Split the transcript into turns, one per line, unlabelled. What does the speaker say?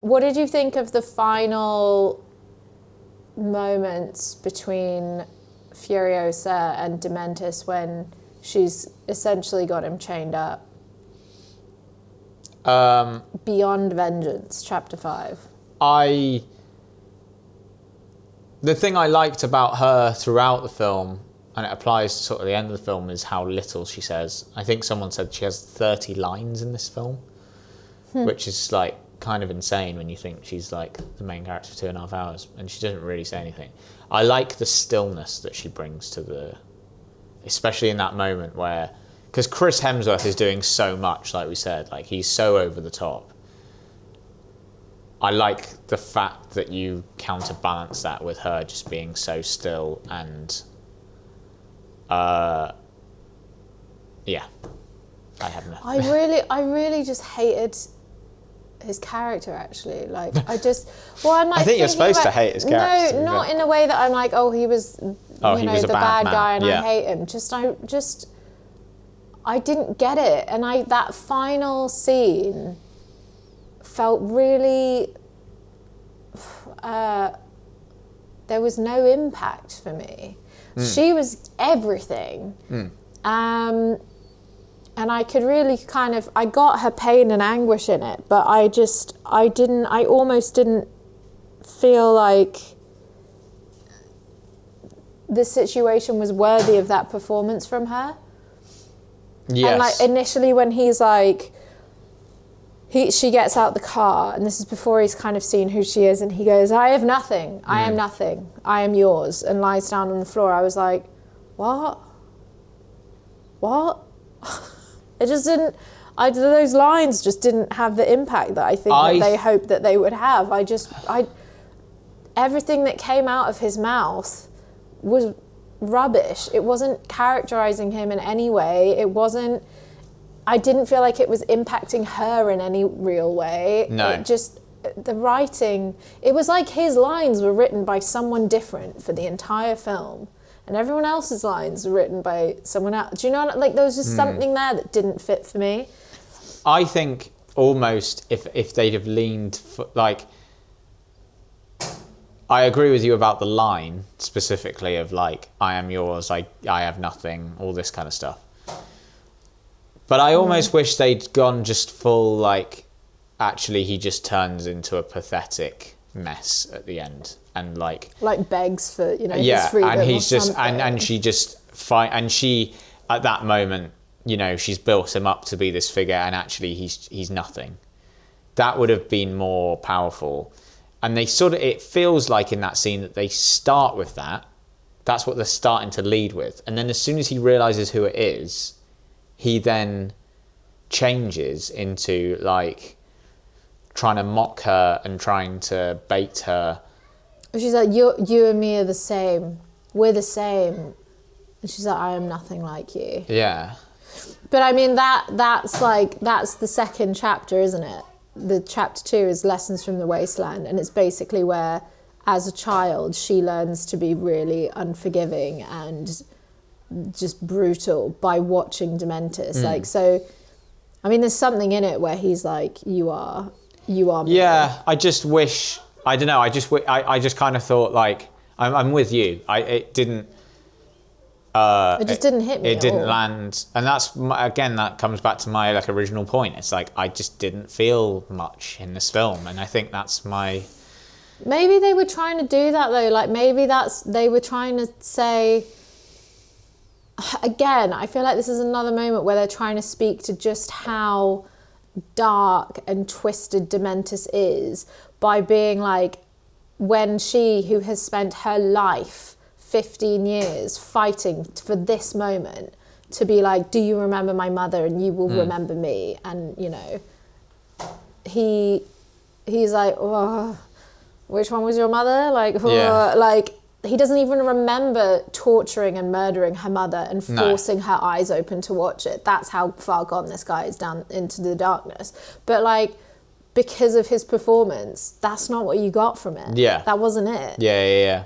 What did you think of the final moments between Furiosa and Dementus when she's essentially got him chained up? Beyond Vengeance, Chapter 5.
The thing I liked about her throughout the film, and it applies to sort of the end of the film, is how little she says. I think someone said she has 30 lines in this film, which is like kind of insane when you think she's like the main character for 2.5 hours and she doesn't really say anything. I like the stillness that she brings to especially in that moment where, because Chris Hemsworth is doing so much, like we said, like he's so over the top. I like the fact that you counterbalance that with her just being so still and yeah. I have nothing.
I really just hated his character, actually. Like, I think
you're supposed to hate his character.
No, not in a way that I'm like, oh, he was, the bad guy and I hate him. I didn't get it. And that final scene felt really, there was no impact for me. She was everything. And I could really I got her pain and anguish in it, but I almost didn't feel like the situation was worthy of that performance from her.
Yes.
And like initially when he's like, she gets out the car, and this is before he's kind of seen who she is, and he goes, I have nothing, I am nothing, I am yours, and lies down on the floor. I was like, what? It just didn't, those lines just didn't have the impact that I think that they hoped that they would have. Everything that came out of his mouth was rubbish. It wasn't characterizing him in any way. I didn't feel like it was impacting her in any real way.
No.
The writing, it was like his lines were written by someone different for the entire film. And everyone else's lines were written by someone else. Do you know, like there was just something there that didn't fit for me.
I think almost if they'd have leaned, I agree with you about the line specifically of like, I am yours, I have nothing, all this kind of stuff. But I almost wish they'd gone just full like, actually he just turns into a pathetic mess at the end. And like
begs for his freedom,
and he's just
something.
and she just fight, and she at that moment she's built him up to be this figure, and actually he's nothing. That would have been more powerful. And it feels like in that scene that they start with that's what they're starting to lead with, and then as soon as he realizes who it is, he then changes into like trying to mock her and trying to bait her.
She's like, you and me are the same. We're the same. And she's like, I am nothing like you.
Yeah.
But I mean, that's the second chapter, isn't it? The chapter 2 is Lessons from the Wasteland. And it's basically where, as a child, she learns to be really unforgiving and just brutal by watching Dementus. Like, so, I mean, there's something in it where he's like, you are me.
Yeah, I just wish... I don't know. I just kind of thought like I'm with you. It didn't.
It just didn't hit me.
It didn't land, and that comes back to my like original point. It's like I just didn't feel much in this film, and I think that's my.
Maybe they were trying to do that though. Like maybe they were trying to say. Again, I feel like this is another moment where they're trying to speak to just how dark and twisted Dementus is by being like, when she, who has spent her life 15 years fighting for this moment, to be like, do you remember my mother, and you will remember me, and he's like, oh, which one was your mother, like, oh, like he doesn't even remember torturing and murdering her mother and forcing her eyes open to watch it. That's how far gone this guy is down into the darkness. But like, because of his performance, that's not what you got from it.
Yeah.
That wasn't it.
Yeah.